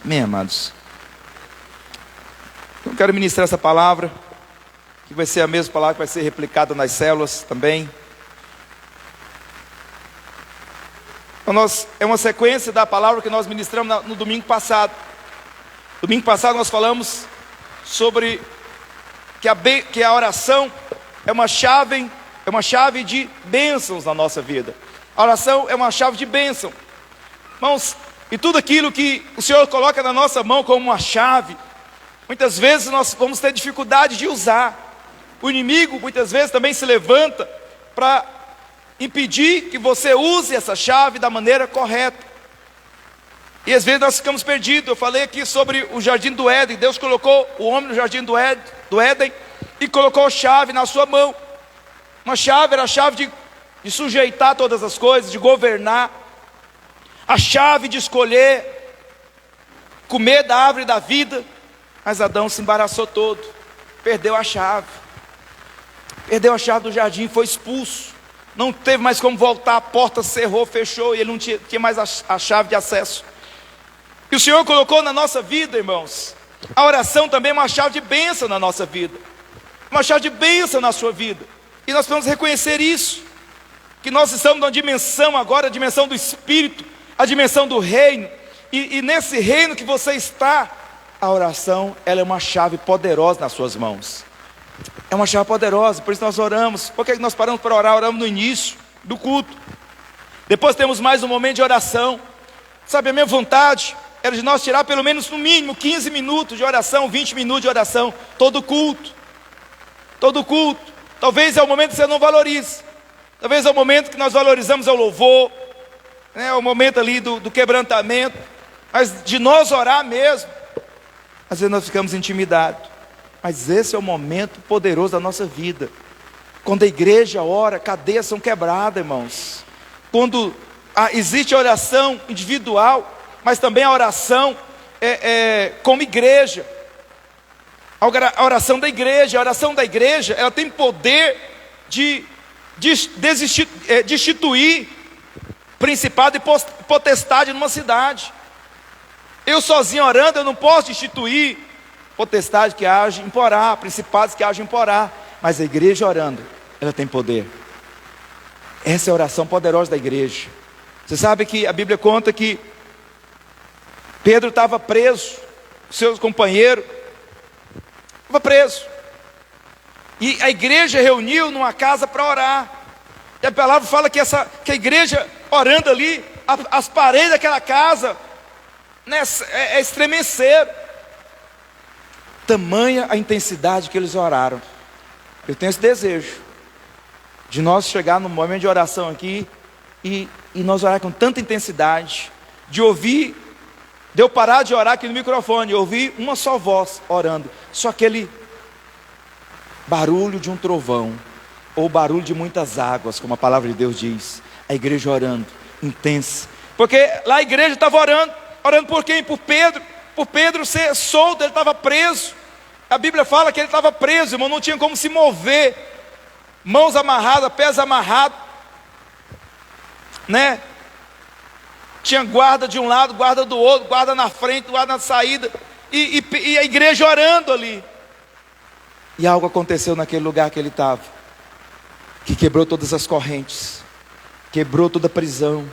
Amém, amados? Eu quero ministrar essa palavra, que vai ser a mesma palavra que vai ser replicada nas células também. Então, é uma sequência da palavra que nós ministramos no domingo passado. Domingo passado nós falamos sobre que a oração é uma chave de bênçãos na nossa vida. A oração é uma chave de bênção. Irmãos, e tudo aquilo que o Senhor coloca na nossa mão como uma chave, muitas vezes nós vamos ter dificuldade de usar. O inimigo muitas vezes também se levanta para impedir que você use essa chave da maneira correta. E às vezes nós ficamos perdidos. Eu falei aqui sobre o jardim do Éden. Deus colocou o homem no jardim do Éden e colocou a chave na sua mão. Uma chave era a chave de sujeitar todas as coisas, de governar. A chave de escolher comer da árvore da vida. Mas Adão se embaraçou todo, perdeu a chave. Perdeu a chave do jardim, foi expulso. Não teve mais como voltar, a porta cerrou, fechou, e ele não tinha mais a chave de acesso. E o Senhor colocou na nossa vida, irmãos, a oração também é uma chave de bênção na nossa vida. Uma chave de bênção na sua vida. E nós precisamos reconhecer isso. Que nós estamos numa dimensão agora, a dimensão do Espírito, a dimensão do reino. E nesse reino que você está, a oração, ela é uma chave poderosa nas suas mãos. É uma chave poderosa, por isso nós oramos. Por que nós paramos para orar? Oramos no início do culto. Depois temos mais um momento de oração. Sabe, a minha vontade era de nós tirar pelo menos no mínimo 15 minutos de oração, 20 minutos de oração, todo culto. Todo culto. Talvez é o momento que você não valorize. Talvez é o momento que nós valorizamos o louvor, né? É o momento ali do quebrantamento. Mas de nós orar mesmo, às vezes nós ficamos intimidados. Mas esse é o momento poderoso da nossa vida. Quando a igreja ora, cadeias são quebradas, irmãos. Quando existe a oração individual, mas também a oração como igreja. A oração da igreja, ela tem poder de destituir principado e potestade numa cidade. Eu sozinho orando, eu não posso destituir potestade que age em Porá, principados que agem em Porá. Mas a igreja orando, ela tem poder. Essa é a oração poderosa da igreja. Você sabe que a Bíblia conta que Pedro estava preso, seus companheiros estava preso. E a igreja reuniu numa casa para orar. E a palavra fala que a igreja orando ali, as paredes daquela casa, né, estremeceram. Tamanha a intensidade que eles oraram. Eu tenho esse desejo de nós chegar num momento de oração aqui e nós orar com tanta intensidade, de eu parar de orar aqui no microfone, ouvir uma só voz orando, só aquele barulho de um trovão, ou barulho de muitas águas, como a palavra de Deus diz. A igreja orando, intensa, porque lá a igreja estava orando por quem? Por Pedro ser solto. Ele estava preso. A Bíblia fala que ele estava preso, irmão, não tinha como se mover, mãos amarradas, pés amarrados, né? Tinha guarda de um lado, guarda do outro, guarda na frente, guarda na saída, e a igreja orando ali. E algo aconteceu naquele lugar que ele estava, que quebrou todas as correntes, quebrou toda a prisão,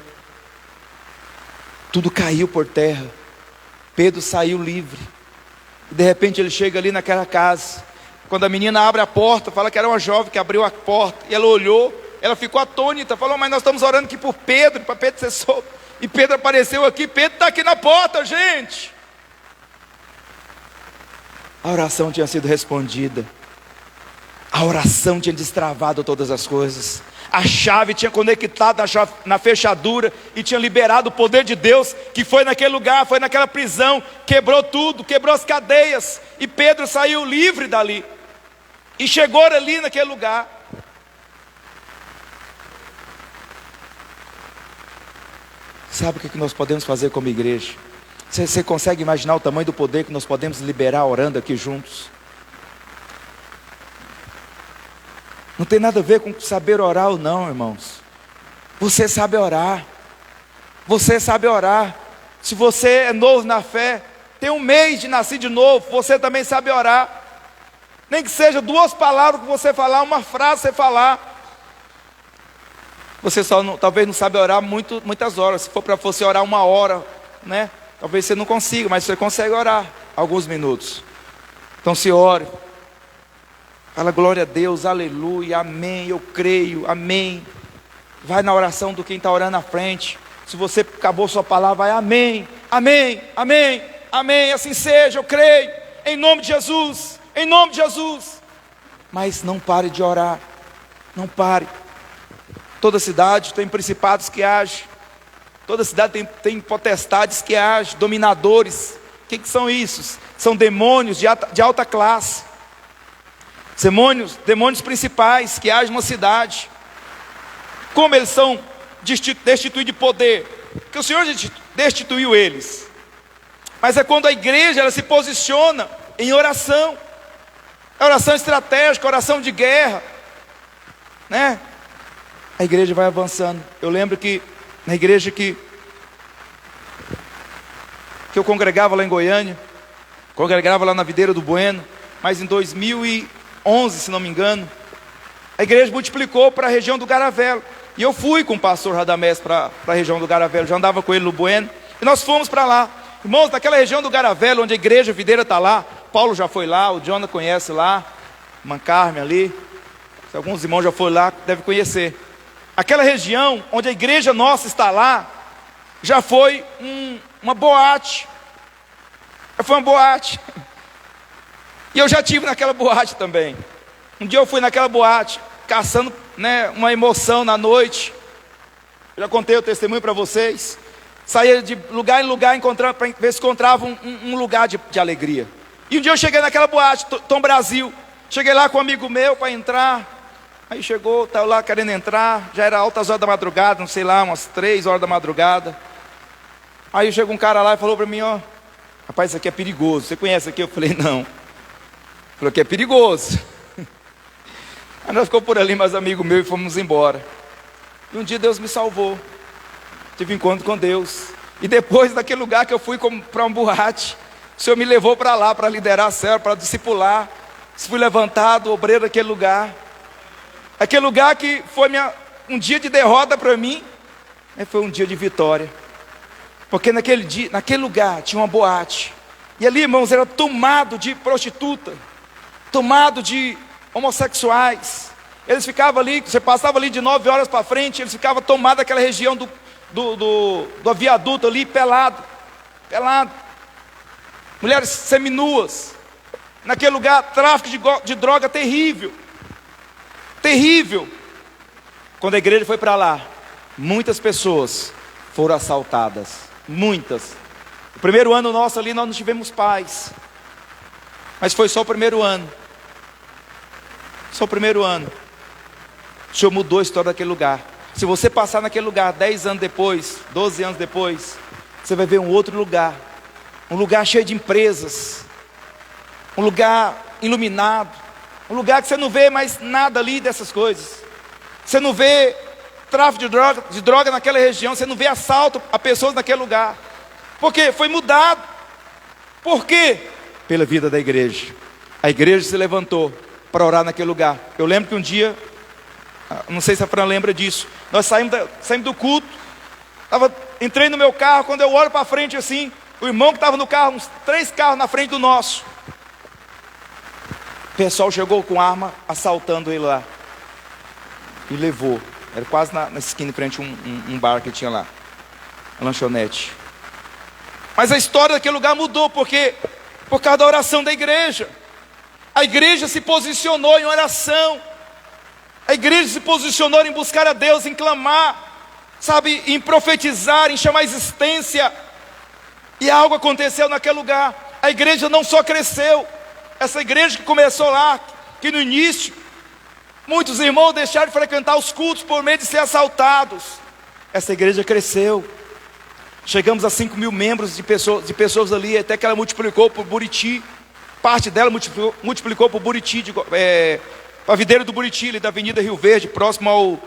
tudo caiu por terra. Pedro saiu livre. E de repente ele chega ali naquela casa. Quando a menina abre a porta, fala que era uma jovem que abriu a porta, e ela olhou, ela ficou atônita, falou: mas nós estamos orando aqui por Pedro, para Pedro ser solto. E Pedro apareceu aqui. Pedro está aqui na porta, gente. A oração tinha sido respondida. A oração tinha destravado todas as coisas. A chave tinha conectado na fechadura e tinha liberado o poder de Deus, que foi naquele lugar, foi naquela prisão, quebrou tudo, quebrou as cadeias, e Pedro saiu livre dali, e chegou ali naquele lugar. Sabe o que nós podemos fazer como igreja? Você consegue imaginar o tamanho do poder que nós podemos liberar orando aqui juntos? Não tem nada a ver com saber orar ou não, irmãos. Você sabe orar. Você sabe orar. Se você é novo na fé, tem um mês de nascer de novo, você também sabe orar. Nem que seja 2 palavras que você falar, uma frase que você falar. Você só talvez não sabe orar muitas horas. Se for para você orar 1 hora, né? Talvez você não consiga, mas você consegue orar alguns minutos. Então se ore. Fala glória a Deus, aleluia, amém, eu creio, amém. Vai na oração do quem está orando na frente. Se você acabou sua palavra, vai amém, amém, amém, amém. Assim seja, eu creio, em nome de Jesus, em nome de Jesus. Mas não pare de orar, não pare. Toda cidade tem principados que agem. Toda cidade tem potestades que agem, dominadores. O que são isso? São demônios de alta classe. Demônios principais que agem numa cidade. Como eles são destituídos de poder? Porque o Senhor destituiu eles. Mas é quando a igreja ela se posiciona em oração. Oração estratégica, oração de guerra, né? A igreja vai avançando. Eu lembro que na igreja que eu congregava lá em Goiânia, congregava lá na Videira do Bueno, mas em 2011, se não me engano, a igreja multiplicou para a região do Garavelo. E eu fui com o pastor Radamés para a região do Garavelo, já andava com ele no Bueno, e nós fomos para lá. Irmãos, naquela região do Garavelo, onde a igreja Videira está lá, Paulo já foi lá, o Jonah conhece lá, Mancarme ali, se alguns irmãos já foram lá, devem conhecer. Aquela região onde a igreja nossa está lá, já foi uma boate. Já foi uma boate. E eu já estive naquela boate também. Um dia eu fui naquela boate, caçando, né, uma emoção na noite. Eu já contei o testemunho para vocês. Saía de lugar em lugar, para ver se encontrava um lugar de alegria. E um dia eu cheguei naquela boate, Tom Brasil. Cheguei lá com um amigo meu para entrar. Aí chegou, estava lá querendo entrar. Já era altas horas da madrugada, não sei lá, umas 3 horas da madrugada. Aí chegou um cara lá e falou para mim, ó, rapaz, isso aqui é perigoso. Você conhece aqui? Eu falei, não. Ele falou que é perigoso. Aí nós ficamos por ali, mais amigo meu, e fomos embora. E um dia Deus me salvou. Tive encontro com Deus. E depois daquele lugar que eu fui para um boate, o Senhor me levou para lá, para liderar a célula, para discipular. Fui levantado, obreiro daquele lugar. Aquele lugar que foi um dia de derrota para mim, foi um dia de vitória. Porque naquele lugar tinha uma boate. E ali, irmãos, era tomado de prostituta, tomado de homossexuais. Eles ficavam ali, você passava ali de 9 horas para frente, eles ficavam tomados daquela região do viaduto ali, pelado. Mulheres seminuas. Naquele lugar, tráfico de droga terrível. Terrível. Quando a igreja foi para lá, muitas pessoas foram assaltadas. Muitas. O primeiro ano nosso ali, nós não tivemos paz. Mas foi só o primeiro ano. Só o primeiro ano. O Senhor mudou a história daquele lugar. Se você passar naquele lugar 10 anos depois, 12 anos depois, você vai ver um outro lugar. Um lugar cheio de empresas. Um lugar iluminado. Um lugar que você não vê mais nada ali dessas coisas. Você não vê tráfico de droga naquela região. Você não vê assalto a pessoas naquele lugar. Porque foi mudado. Por quê? Pela vida da igreja. A igreja se levantou para orar naquele lugar. Eu lembro que um dia, não sei se a Fran lembra disso, nós saímos do culto. Entrei no meu carro, quando eu olho para frente assim, o irmão que estava no carro, uns 3 carros na frente do nosso. O pessoal chegou com arma, assaltando ele lá. E levou. Era quase na esquina, em frente um bar que tinha lá. Uma lanchonete. Mas a história daquele lugar mudou, por causa da oração da igreja. A igreja se posicionou em oração. A igreja se posicionou em buscar a Deus, em clamar, sabe, em profetizar, em chamar a existência. E algo aconteceu naquele lugar. A igreja não só cresceu. Essa igreja que começou lá, que no início, muitos irmãos deixaram de frequentar os cultos por medo de ser assaltados. Essa igreja cresceu. Chegamos a 5.000 membros de pessoas ali, até que ela multiplicou por Buriti. Parte dela multiplicou por Buriti, para a Videira do Buriti, ali da Avenida Rio Verde, próximo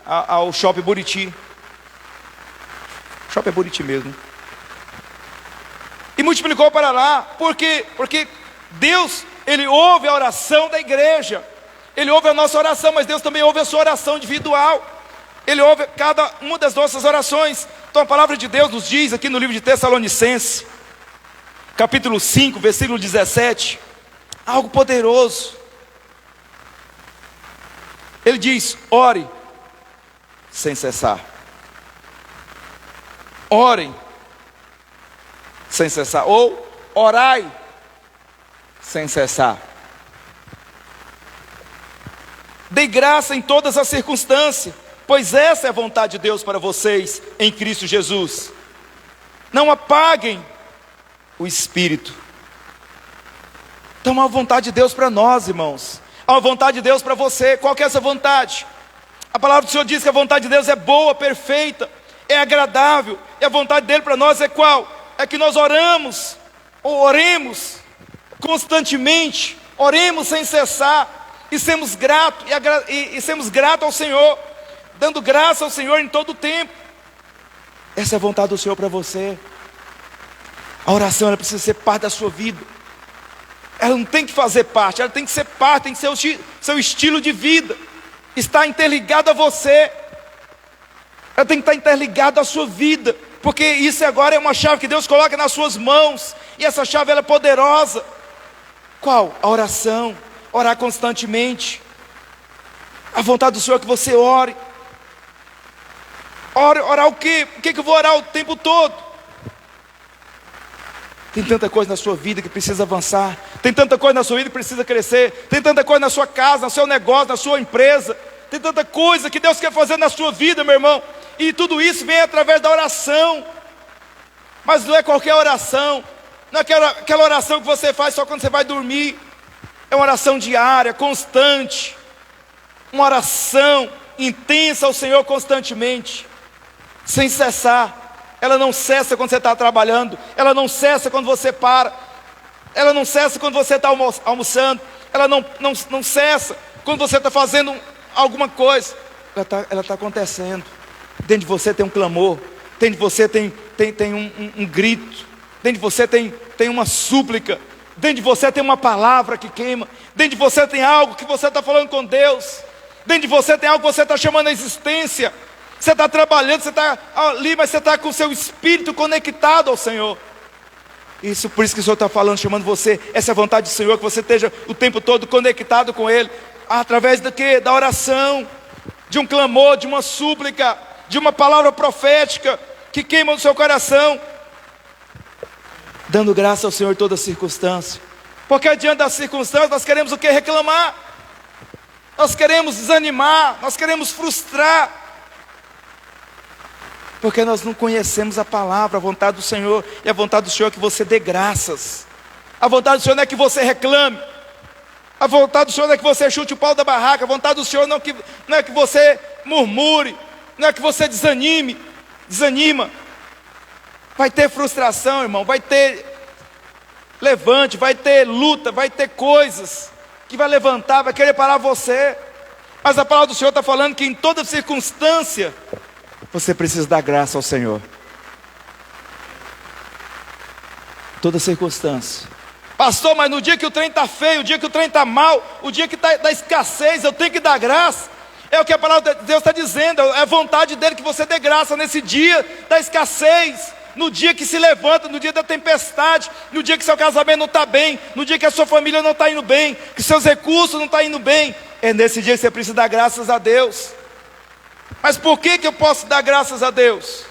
ao Shopping Buriti. Shopping é Buriti mesmo. E multiplicou para lá. Por quê? Porque Deus, Ele ouve a oração da igreja. Ele ouve a nossa oração, mas Deus também ouve a sua oração individual. Ele ouve cada uma das nossas orações. Então a palavra de Deus nos diz aqui no livro de Tessalonicenses, capítulo 5, versículo 17, algo poderoso. Ele diz: ore sem cessar. Orem sem cessar. Ou orai sem cessar. Dê graça em todas as circunstâncias, pois essa é a vontade de Deus para vocês em Cristo Jesus. Não apaguem o Espírito. Então há uma vontade de Deus para nós, irmãos. Há uma vontade de Deus para você. Qual que é essa vontade? A palavra do Senhor diz que a vontade de Deus é boa, perfeita, é agradável. E a vontade dele para nós é qual? É que nós oramos, ou oremos constantemente, oremos sem cessar, e sermos gratos, e sermos gratos ao Senhor, dando graça ao Senhor em todo o tempo. Essa é a vontade do Senhor para você. A oração, ela precisa ser parte da sua vida. Ela não tem que fazer parte, ela tem que ser parte, tem que ser o seu estilo de vida. Está interligado a você. Ela tem que estar interligada à sua vida, porque isso agora é uma chave que Deus coloca nas suas mãos, e essa chave ela é poderosa. Qual? A oração. Orar constantemente. A vontade do Senhor é que você ore. Orar o quê? Por que eu vou orar o tempo todo? Tem tanta coisa na sua vida que precisa avançar. Tem tanta coisa na sua vida que precisa crescer. Tem tanta coisa na sua casa, no seu negócio, na sua empresa. Tem tanta coisa que Deus quer fazer na sua vida, meu irmão. E tudo isso vem através da oração. Mas não é qualquer oração. Não é aquela oração que você faz só quando você vai dormir. É uma oração diária, constante. Uma oração intensa ao Senhor constantemente, sem cessar. Ela não cessa quando você está trabalhando. Ela não cessa quando você para. Ela não cessa quando você está almoçando. Ela não cessa quando você está fazendo alguma coisa. Ela está acontecendo. Dentro de você tem um clamor. Dentro de você tem um grito. Dentro de você tem uma súplica. Dentro de você tem uma palavra que queima. Dentro de você tem algo que você está falando com Deus. Dentro de você tem algo que você está chamando a existência. Você está trabalhando, você está ali, mas você está com o seu espírito conectado ao Senhor. Por isso que o Senhor está falando, chamando você. Essa é a vontade do Senhor, que você esteja o tempo todo conectado com Ele. Através do quê? Da oração, de um clamor, de uma súplica, de uma palavra profética que queima no seu coração. Dando graça ao Senhor em toda circunstância. Porque diante das circunstâncias nós queremos o quê? Reclamar. Nós queremos desanimar, nós queremos frustrar. Porque nós não conhecemos a palavra, a vontade do Senhor. E a vontade do Senhor é que você dê graças. A vontade do Senhor não é que você reclame. A vontade do Senhor não é que você chute o pau da barraca. A vontade do Senhor não é que você murmure. Não é que você desanima. Vai ter frustração, irmão. Vai ter levante, vai ter luta, vai ter coisas que vai levantar, vai querer parar você. Mas a palavra do Senhor está falando que em toda circunstância você precisa dar graça ao Senhor. Toda circunstância. Pastor, mas no dia que o trem está feio, o dia que o trem está mal, o dia que está da escassez, eu tenho que dar graça. É o que a palavra de Deus está dizendo. É a vontade dele que você dê graça nesse dia da escassez. No dia que se levanta, no dia da tempestade, no dia que seu casamento não está bem, no dia que a sua família não está indo bem, que seus recursos não estão indo bem. É nesse dia que você precisa dar graças a Deus. Mas por que eu posso dar graças a Deus?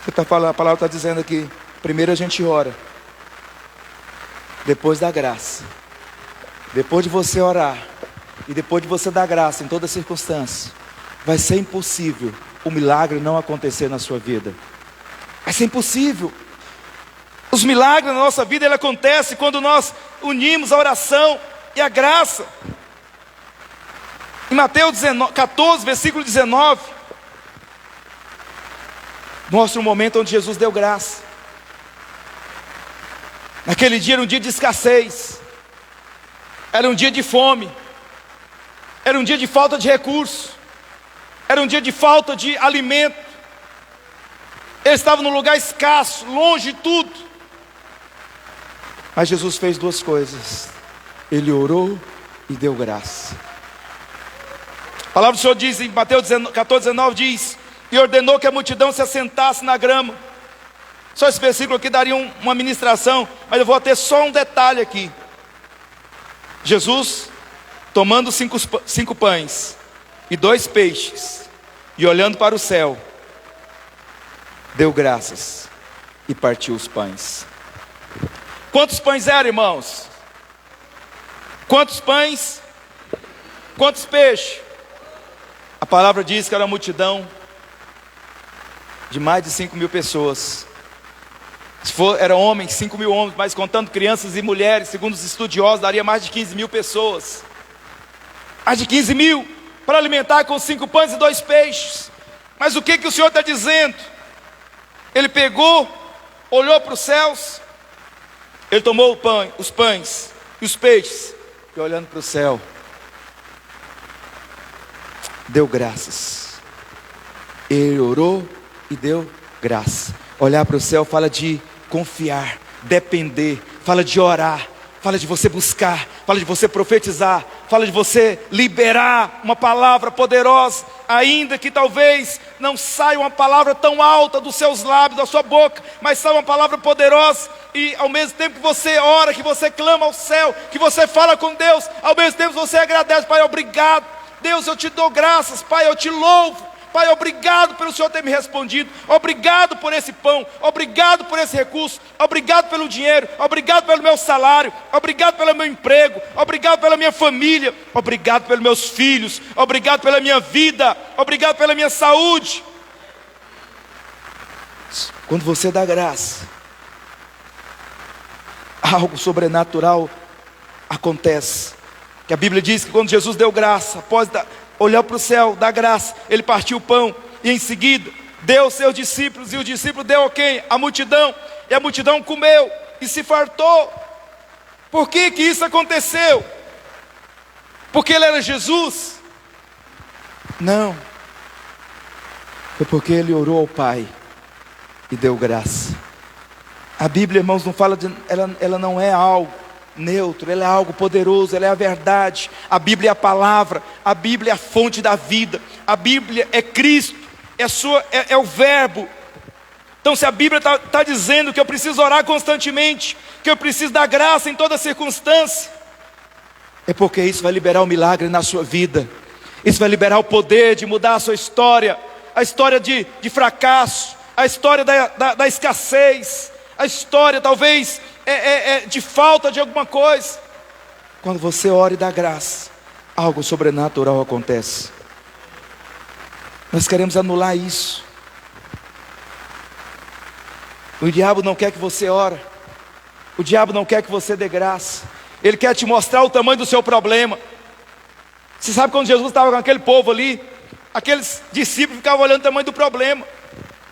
Você está falando, a palavra está dizendo aqui. Primeiro a gente ora, depois dá graça. Depois de você orar e depois de você dar graça em toda circunstância, vai ser impossível o milagre não acontecer na sua vida. Vai ser impossível. Os milagres na nossa vida, ele acontece quando nós unimos a oração e a graça. Em Mateus 14, versículo 19, mostra um momento onde Jesus deu graça. Naquele dia era um dia de escassez, era um dia de fome, era um dia de falta de recurso, era um dia de falta de alimento. Ele estava num lugar escasso, longe de tudo. Mas Jesus fez duas coisas. Ele orou e deu graça. A palavra do Senhor diz em Mateus 14:19, diz: e ordenou que a multidão se assentasse na grama. Só esse versículo aqui daria uma ministração, mas eu vou ter só um detalhe aqui. Jesus, tomando cinco pães e 2 peixes, e olhando para o céu, deu graças e partiu os pães. Quantos pães eram, irmãos? Quantos pães? Quantos peixes? A palavra diz que era uma multidão de mais de 5.000 pessoas. Eram homens, 5.000 homens, mas contando crianças e mulheres, segundo os estudiosos, daria mais de 15.000 pessoas. Mais de 15.000 para alimentar com 5 pães e 2 peixes. Mas o que o Senhor está dizendo? Ele pegou, olhou para os céus, ele tomou os pães e os peixes, e olhando para o céu, deu graças. Ele orou e deu graça. Olhar para o céu fala de confiar, depender, fala de orar, fala de você buscar, fala de você profetizar, fala de você liberar uma palavra poderosa, ainda que talvez não saia uma palavra tão alta dos seus lábios, da sua boca, mas saia uma palavra poderosa, e ao mesmo tempo que você ora, que você clama ao céu, que você fala com Deus, ao mesmo tempo você agradece: Pai, obrigado, Deus, eu te dou graças, Pai, eu te louvo, Pai, obrigado pelo Senhor ter me respondido, obrigado por esse pão, obrigado por esse recurso, obrigado pelo dinheiro, obrigado pelo meu salário, obrigado pelo meu emprego, obrigado pela minha família, obrigado pelos meus filhos, obrigado pela minha vida, obrigado pela minha saúde. Quando você dá graça, algo sobrenatural acontece. Que a Bíblia diz que quando Jesus deu graça, após olhar para o céu, dar graça, ele partiu o pão, e em seguida deu aos seus discípulos, e o discípulo deu a quem? A multidão, e a multidão comeu e se fartou. Por que isso aconteceu? Porque ele era Jesus? Não, foi porque ele orou ao Pai e deu graça. A Bíblia, irmãos, não fala ela não é algo neutro, ela é algo poderoso, ela é a verdade. A Bíblia é a palavra, a Bíblia é a fonte da vida, a Bíblia é Cristo, é o verbo. Então, se a Bíblia está dizendo que eu preciso orar constantemente, que eu preciso dar graça em toda circunstância, é porque isso vai liberar o milagre na sua vida. Isso vai liberar o poder de mudar a sua história, a história de fracasso, a história da escassez, a história talvez de falta de alguma coisa. Quando você ora e dá graça, algo sobrenatural acontece. Nós queremos anular isso. O diabo não quer que você ore. O diabo não quer que você dê graça. Ele quer te mostrar o tamanho do seu problema. Você sabe quando Jesus estava com aquele povo ali, aqueles discípulos ficavam olhando o tamanho do problema,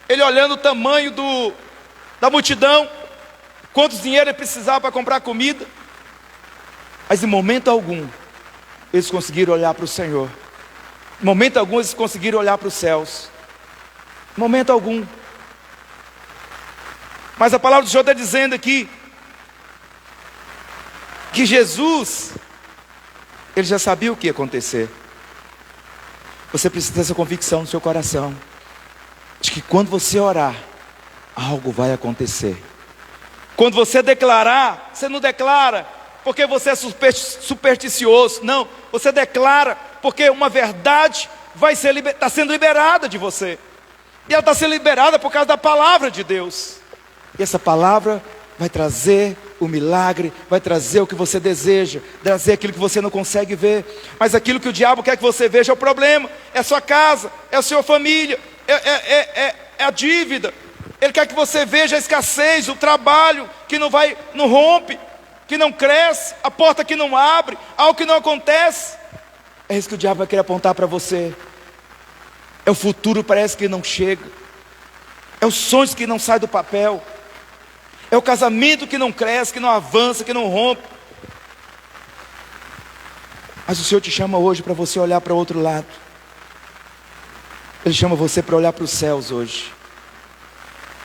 ele olhando o tamanho da multidão, quantos dinheiro ele precisava para comprar comida. Mas em momento algum eles conseguiram olhar para o Senhor. Em momento algum eles conseguiram olhar para os céus. Em momento algum. Mas a palavra do Senhor está dizendo aqui que Jesus, ele já sabia o que ia acontecer. Você precisa ter essa convicção no seu coração, de que quando você orar, algo vai acontecer. Quando você declarar, você não declara porque você é supersticioso. Não, você declara porque uma verdade está sendo liberada de você. E ela está sendo liberada por causa da palavra de Deus. E essa palavra vai trazer o milagre, vai trazer o que você deseja, trazer aquilo que você não consegue ver. Mas aquilo que o diabo quer que você veja é o problema, é a sua casa, é a sua família, é a dívida. Ele quer que você veja a escassez, o trabalho que não rompe, que não cresce, a porta que não abre, algo que não acontece. É isso que o diabo vai querer apontar para você. É o futuro, parece que não chega. É os sonhos que não saem do papel. É o casamento que não cresce, que não avança, que não rompe. Mas o Senhor te chama hoje para você olhar para o outro lado. Ele chama você para olhar para os céus hoje.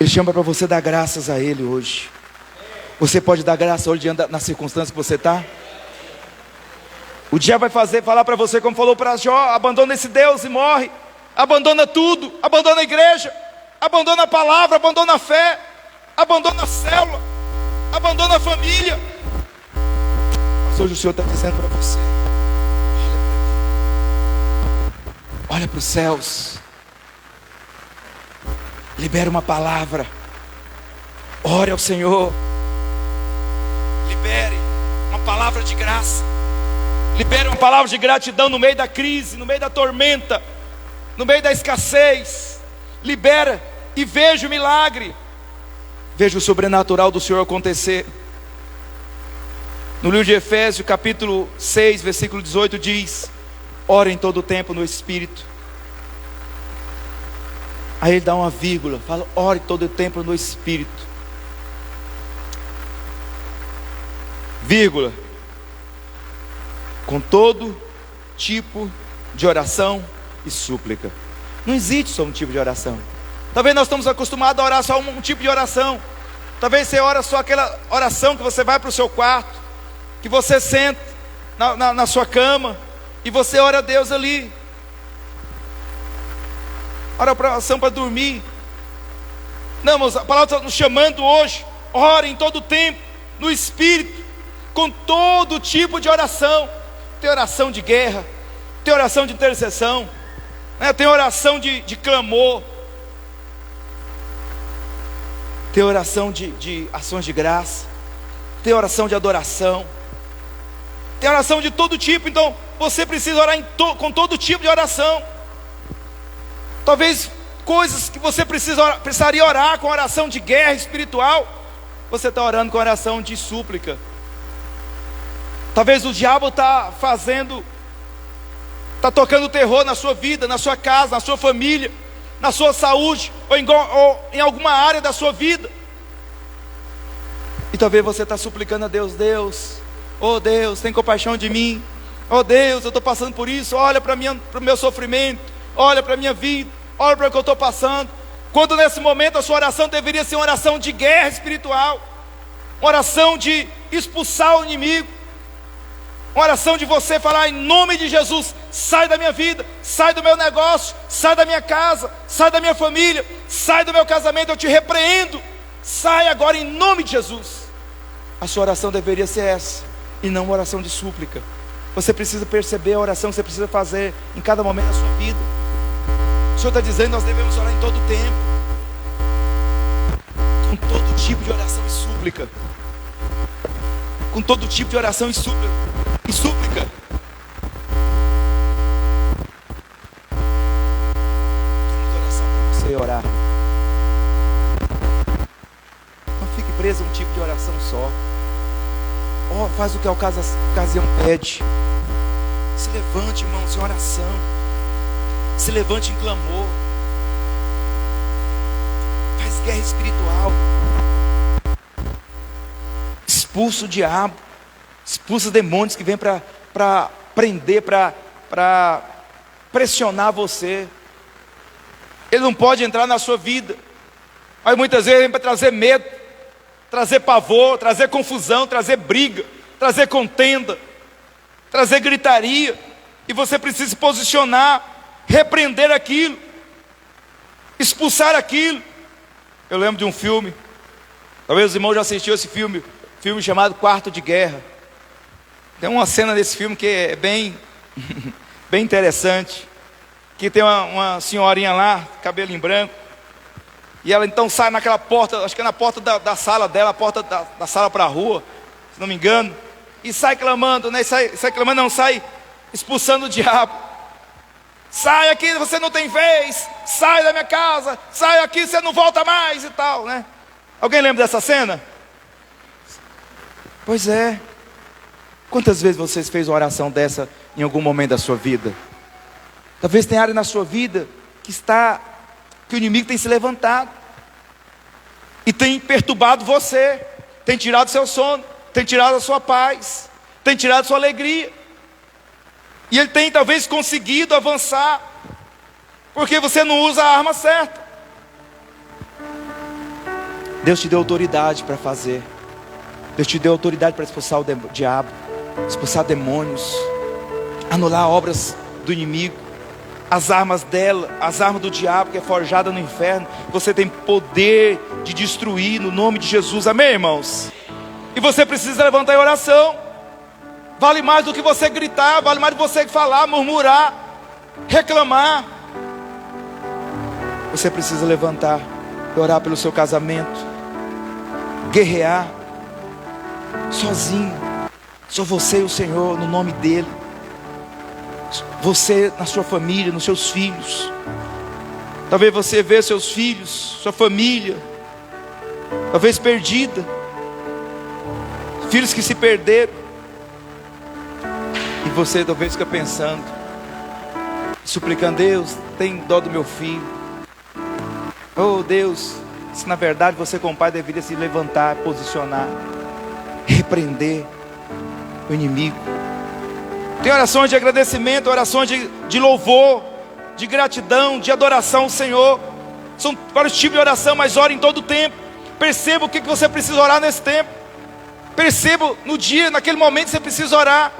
Ele chama para você dar graças a Ele hoje. Você pode dar graça hoje diante na circunstância que você está? O diabo vai falar para você como falou para Jó: abandona esse Deus e morre. Abandona tudo, abandona a igreja, abandona a palavra, abandona a fé, abandona a célula, abandona a família. Mas hoje o Senhor está dizendo para você: olha para os céus, libera uma palavra, ore ao Senhor, libere uma palavra de graça, libere uma palavra de gratidão no meio da crise, no meio da tormenta, no meio da escassez. Libera e veja o milagre, veja o sobrenatural do Senhor acontecer. No livro de Efésios, capítulo 6, versículo 18 diz: ora em todo o tempo no Espírito. Aí ele dá uma vírgula, fala: ore todo o tempo no Espírito, vírgula, com todo tipo de oração e súplica. Não existe só um tipo de oração. Talvez nós estamos acostumados a orar só um tipo de oração. Talvez você ora só aquela oração que você vai para o seu quarto, que você senta na sua cama e você ora a Deus ali. Oração para dormir. Não, mas a palavra está nos chamando hoje: ore em todo o tempo no Espírito, com todo tipo de oração. Tem oração de guerra, tem oração de intercessão, né? Tem oração de clamor, tem oração de ações de graça, tem oração de adoração, tem oração de todo tipo. Então você precisa orar com todo tipo de oração. Talvez coisas que você precisaria orar com oração de guerra espiritual, você está orando com oração de súplica. Talvez o diabo está tocando terror na sua vida, na sua casa, na sua família, na sua saúde, ou em alguma área da sua vida. E talvez você está suplicando a Deus: Deus, oh Deus, tem compaixão de mim. Oh Deus, eu estou passando por isso. Olha para o meu sofrimento, olha para a minha vida, olha para o que eu estou passando. Quando nesse momento a sua oração deveria ser uma oração de guerra espiritual, uma oração de expulsar o inimigo, uma oração de você falar: em nome de Jesus, sai da minha vida, sai do meu negócio, sai da minha casa, sai da minha família, sai do meu casamento, eu te repreendo, sai agora em nome de Jesus. A sua oração deveria ser essa, e não uma oração de súplica. Você precisa perceber a oração que você precisa fazer em cada momento da sua vida. O Senhor está dizendo: nós devemos orar em todo o tempo, com todo tipo de oração e súplica, com todo tipo de oração e súplica. Tem muita oração para você orar. Não fique preso a um tipo de oração só. Faz o que a ocasião pede. Se levante, irmãos, em oração. Se levante em clamor. Faz guerra espiritual. Expulsa o diabo, expulsa os demônios que vêm para prender, para pressionar você. Ele não pode entrar na sua vida, mas muitas vezes vem para trazer medo, trazer pavor, trazer confusão, trazer briga, trazer contenda, trazer gritaria. E você precisa se posicionar, repreender aquilo, expulsar aquilo. Eu lembro de um filme, talvez os irmãos já assistiram esse filme chamado Quarto de Guerra. Tem uma cena desse filme que é bem interessante, que tem uma senhorinha lá, cabelo em branco, e ela então sai naquela porta, acho que é na porta da sala dela, a porta da sala para a rua, se não me engano, e sai clamando, né? Sai clamando, não, sai expulsando o diabo. Sai aqui, você não tem vez, sai da minha casa, sai aqui, você não volta mais e tal, né? Alguém lembra dessa cena? Pois é. Quantas vezes você fez uma oração dessa em algum momento da sua vida? Talvez tenha área na sua vida que o inimigo tem se levantado e tem perturbado você, tem tirado seu sono, tem tirado a sua paz, tem tirado a sua alegria. E ele tem talvez conseguido avançar, porque você não usa a arma certa. Deus te deu autoridade para fazer. Deus te deu autoridade para expulsar o diabo, expulsar demônios, anular obras do inimigo, as armas dela, as armas do diabo que é forjada no inferno. Você tem poder de destruir no nome de Jesus, amém, irmãos? E você precisa levantar em oração. Vale mais do que você gritar, vale mais do que você falar, murmurar, reclamar. Você precisa levantar e orar pelo seu casamento, guerrear sozinho, só você e o Senhor, no nome dEle. Você na sua família, nos seus filhos. Talvez você vê seus filhos, sua família, talvez perdida, filhos que se perderam, e você talvez fica pensando, suplicando: Deus, tem dó do meu filho. Oh Deus, se na verdade você como pai deveria se levantar, posicionar, repreender o inimigo. Tem orações de agradecimento, orações de louvor, de gratidão, de adoração ao Senhor. São vários tipos de oração, mas ore em todo o tempo. Perceba o que você precisa orar nesse tempo. Perceba no dia, naquele momento que você precisa orar.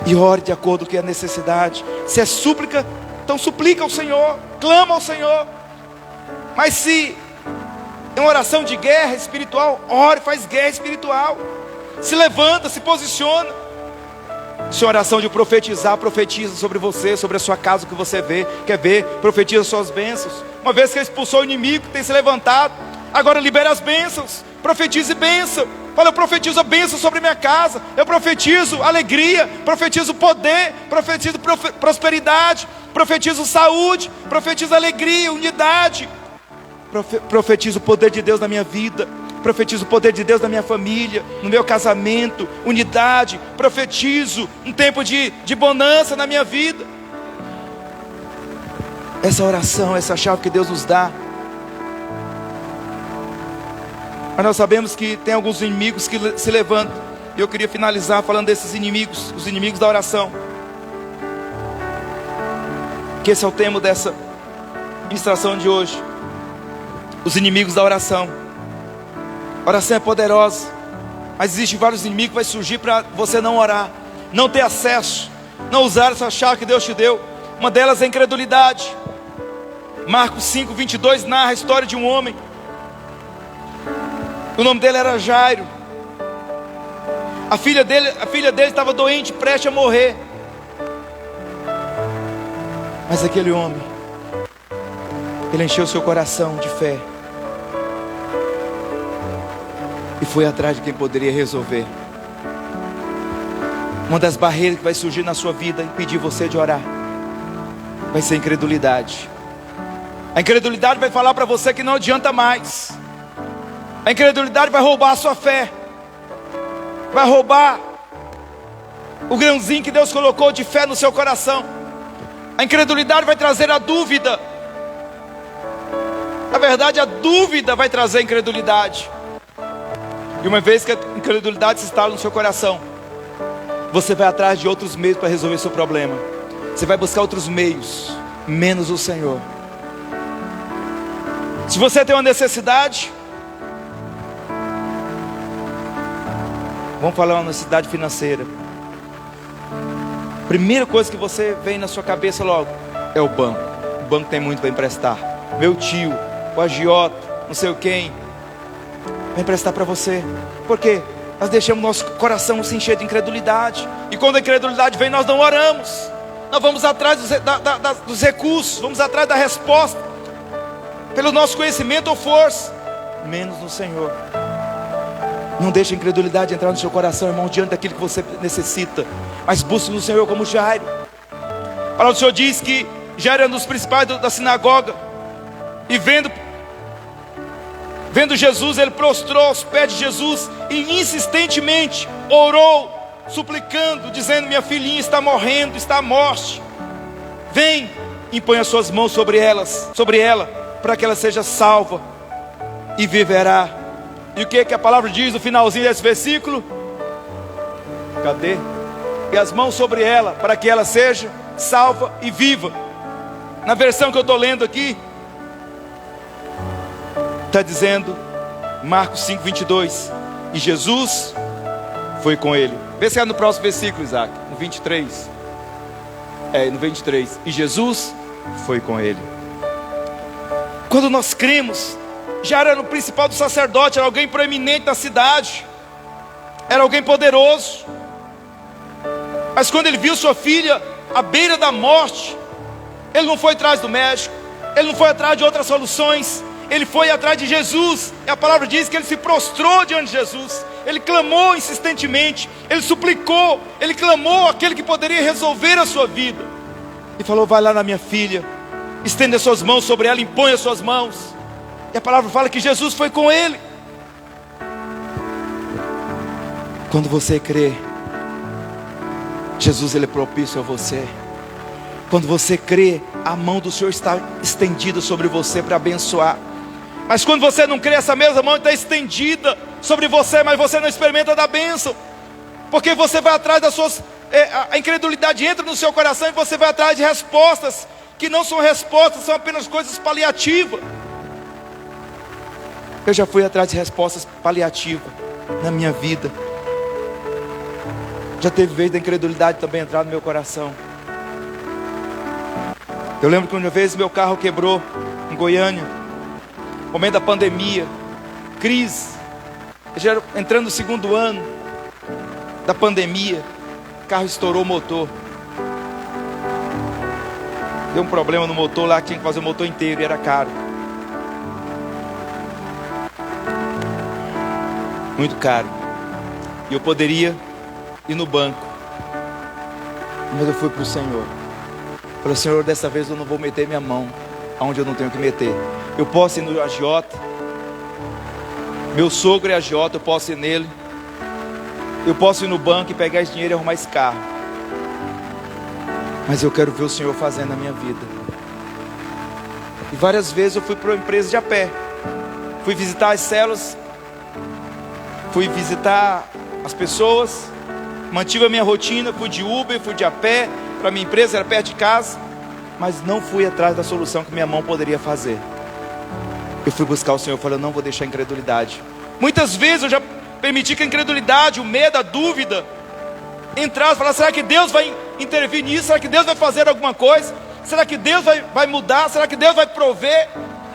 E ore de acordo com a necessidade. Se é súplica, então suplica ao Senhor, clama ao Senhor. Mas se é uma oração de guerra espiritual, ore, faz guerra espiritual. Se levanta, se posiciona. Se é oração de profetizar, profetiza sobre você, sobre a sua casa, o que você vê, quer ver, profetiza suas bênçãos. Uma vez que expulsou o inimigo, tem se levantado, agora libera as bênçãos, profetize bênção. Fala: eu profetizo a bênção sobre minha casa, eu profetizo alegria, profetizo poder, profetizo prosperidade, profetizo saúde, profetizo alegria, unidade, profetizo o poder de Deus na minha vida, profetizo o poder de Deus na minha família, no meu casamento, unidade, profetizo um tempo de bonança na minha vida. Essa oração, essa chave que Deus nos dá. Mas nós sabemos que tem alguns inimigos que se levantam, e eu queria finalizar falando desses inimigos, os inimigos da oração, que esse é o tema dessa ministração de hoje. Os inimigos da oração. A oração é poderosa, mas existem vários inimigos que vai surgir para você não orar, não ter acesso, não usar essa chave que Deus te deu. Uma delas é a incredulidade. Marcos 5:22 narra a história de um homem. O nome dele era Jairo. A filha dele estava doente, prestes a morrer. Mas aquele homem, ele encheu seu coração de fé e foi atrás de quem poderia resolver. Uma das barreiras que vai surgir na sua vida, impedir você de orar, vai ser a incredulidade. A incredulidade vai falar para você que não adianta mais. A incredulidade vai roubar a sua fé, vai roubar o grãozinho que Deus colocou de fé no seu coração. A incredulidade vai trazer a dúvida. Na verdade, a dúvida vai trazer a incredulidade. E uma vez que a incredulidade se instala no seu coração, você vai atrás de outros meios para resolver seu problema. Você vai buscar outros meios, menos o Senhor. Se você tem uma necessidade, vamos falar uma necessidade financeira. Primeira coisa que você vem na sua cabeça logo é o banco. O banco tem muito para emprestar. Meu tio, o agiota, não sei quem, vai emprestar para você. Por quê? Nós deixamos nosso coração se encher de incredulidade. E quando a incredulidade vem, nós não oramos. Nós vamos atrás dos recursos, vamos atrás da resposta, pelo nosso conhecimento ou força, menos no Senhor. Não deixe a incredulidade entrar no seu coração, irmão, diante daquilo que você necessita, mas busque no Senhor como Jairo. A palavra do Senhor diz que Jairo era um dos principais da sinagoga, e vendo Jesus, ele prostrou aos pés de Jesus e insistentemente orou, suplicando, dizendo: minha filhinha está morrendo, está à morte. Vem, impõe as suas mãos sobre ela, para que ela seja salva e viverá. E o que a palavra diz no finalzinho desse versículo? Cadê? E as mãos sobre ela, para que ela seja salva e viva. Na versão que eu estou lendo aqui, Está dizendo, Marcos 5:22, e Jesus foi com ele. Vê se é no próximo versículo, Isaac, no 23. No 23, e Jesus foi com ele. Quando nós cremos, já era no principal do sacerdote, era alguém proeminente na cidade, era alguém poderoso. Mas quando ele viu sua filha à beira da morte, ele não foi atrás do médico, ele não foi atrás de outras soluções, ele foi atrás de Jesus. E a palavra diz que ele se prostrou diante de Jesus, ele clamou insistentemente, ele suplicou, ele clamou aquele que poderia resolver a sua vida, e falou: vai lá na minha filha, estenda as suas mãos sobre ela, impõe as suas mãos. E a palavra fala que Jesus foi com ele. Quando você crê, Jesus, ele é propício a você. Quando você crê, a mão do Senhor está estendida sobre você para abençoar. Mas quando você não crê, essa mesma mão está estendida sobre você, mas você não experimenta da bênção, porque você vai atrás das suas... a incredulidade entra no seu coração e você vai atrás de respostas que não são respostas, são apenas coisas paliativas. Eu já fui atrás de respostas paliativas na minha vida. Já teve vez da incredulidade também entrar no meu coração. Eu lembro que uma vez meu carro quebrou em Goiânia, momento da pandemia, crise, já entrando no segundo ano da pandemia, o carro estourou o motor. Deu um problema no motor lá, tinha que fazer o motor inteiro e era caro. Muito caro. E eu poderia ir no banco, mas eu fui para o Senhor. Falei: Senhor, dessa vez eu não vou meter minha mão aonde eu não tenho que meter. Eu posso ir no agiota, meu sogro é agiota, eu posso ir nele. Eu posso ir no banco e pegar esse dinheiro e arrumar esse carro, mas eu quero ver o Senhor fazendo na minha vida. E várias vezes eu fui para uma empresa de a pé, fui visitar as células, fui visitar as pessoas, mantive a minha rotina, fui de Uber, fui de a pé para minha empresa, era perto de casa, mas não fui atrás da solução que minha mão poderia fazer. Eu fui buscar o Senhor, falei: eu não vou deixar a incredulidade. Muitas vezes eu já permiti que a incredulidade, o medo, a dúvida entrar, falar: será que Deus vai intervir nisso? Será que Deus vai fazer alguma coisa? Será que Deus vai mudar? Será que Deus vai prover?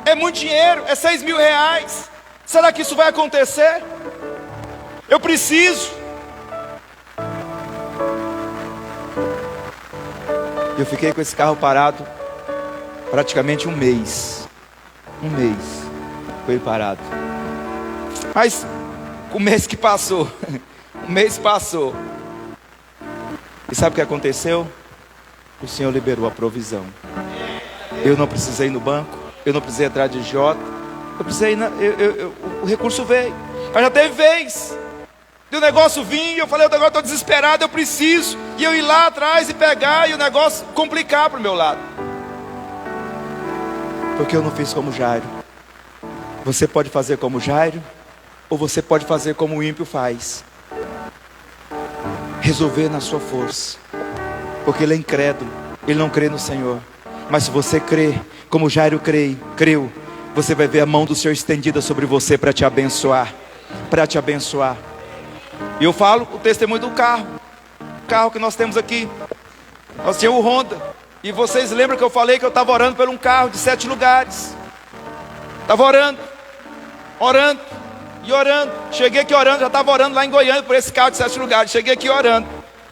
É muito dinheiro, é 6 mil reais. Será que isso vai acontecer? Eu preciso. Eu fiquei com esse carro parado praticamente um mês. Um mês foi parado. Mas o mês que passou, o mês passou, e sabe o que aconteceu? O Senhor liberou a provisão. Eu não precisei ir no banco, eu não precisei entrar de J, eu precisei o recurso veio. Mas já teve vez de o negócio vir, eu falei: eu agora estou desesperado, eu preciso, e eu ir lá atrás e pegar, e o negócio complicar para o meu lado. Porque eu não fiz como Jairo. Você pode fazer como Jairo, ou você pode fazer como o ímpio faz, resolver na sua força, porque ele é incrédulo, ele não crê no Senhor. Mas se você crê como Jairo creu, você vai ver a mão do Senhor estendida sobre você para te abençoar, para te abençoar. E eu falo o testemunho do carro, o carro que nós temos aqui. Nós tínhamos o Honda, e vocês lembram que eu falei que eu estava orando por um carro de 7 lugares. Estava orando e orando. Cheguei aqui orando, já estava orando lá em Goiânia por esse carro de 7 lugares. Cheguei aqui orando,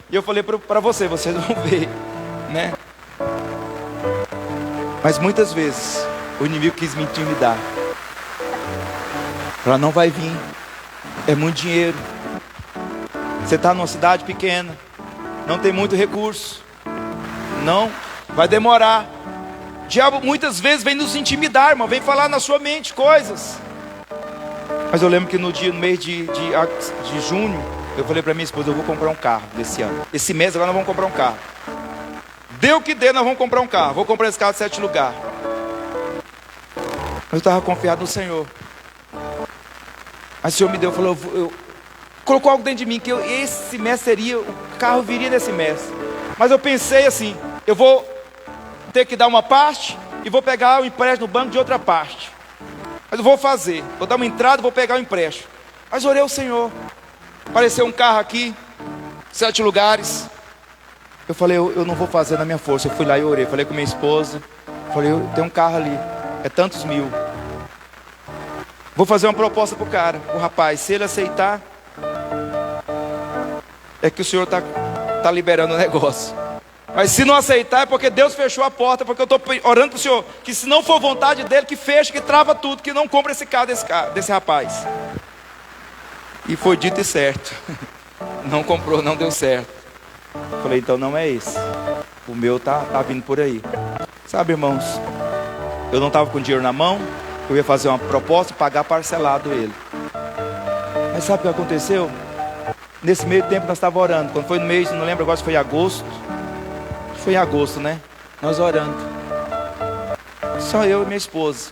e eu falei para vocês vão ver, né? Mas muitas vezes o inimigo quis me intimidar. Falou: não vai vir, é muito dinheiro. Você está numa cidade pequena, não tem muito recurso, não, vai demorar. O diabo muitas vezes vem nos intimidar, irmão, vem falar na sua mente coisas. Mas eu lembro que no mês de junho, eu falei para minha esposa: eu vou comprar um carro desse ano. Esse mês agora nós vamos comprar um carro. Deu o que deu, nós vamos comprar um carro. Vou comprar esse carro de 7 lugares. Eu estava confiado no Senhor. Mas o Senhor me deu, falou, colocou algo dentro de mim, que esse mês seria, o carro viria nesse mês. Mas eu pensei assim: eu vou ter que dar uma parte e vou pegar o empréstimo no banco de outra parte. Mas eu vou fazer, vou dar uma entrada, vou pegar o empréstimo. Mas orei ao Senhor. Apareceu um carro aqui, 7 lugares. Eu falei, eu não vou fazer na minha força. Eu fui lá e orei, falei com minha esposa. Falei, tem um carro ali, é tantos mil. Vou fazer uma proposta pro cara, o rapaz. Se ele aceitar, é que o Senhor tá liberando o negócio. Mas se não aceitar, é porque Deus fechou a porta. Porque eu estou orando para o Senhor, que se não for vontade dele, que feche, que trava tudo, que não compre esse carro desse rapaz. E foi dito e certo. Não comprou, não deu certo. Falei, então não é esse. O meu tá vindo por aí. Sabe, irmãos, eu não estava com dinheiro na mão. Eu ia fazer uma proposta e pagar parcelado ele. Mas sabe o que aconteceu? Nesse meio tempo nós estávamos orando. Quando foi no mês, não lembro agora se foi em agosto. Foi em agosto, né? Nós orando. Só eu e minha esposa.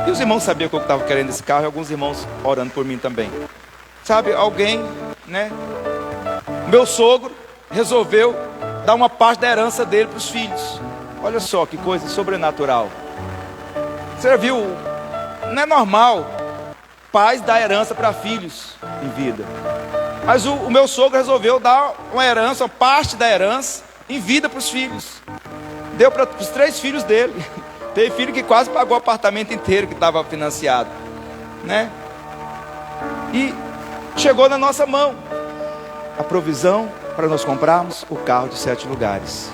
E os irmãos sabiam que eu estava querendo esse carro. E alguns irmãos orando por mim também. Sabe, alguém, né? Meu sogro resolveu dar uma parte da herança dele para os filhos. Olha só que coisa sobrenatural. Você viu? Não é normal pais dar herança para filhos em vida. Mas o meu sogro resolveu dar uma herança, uma parte da herança em vida para os filhos. Deu para os 3 filhos dele. Teve filho que quase pagou o apartamento inteiro que estava financiado, né? E chegou na nossa mão a provisão para nós comprarmos o carro de 7 lugares.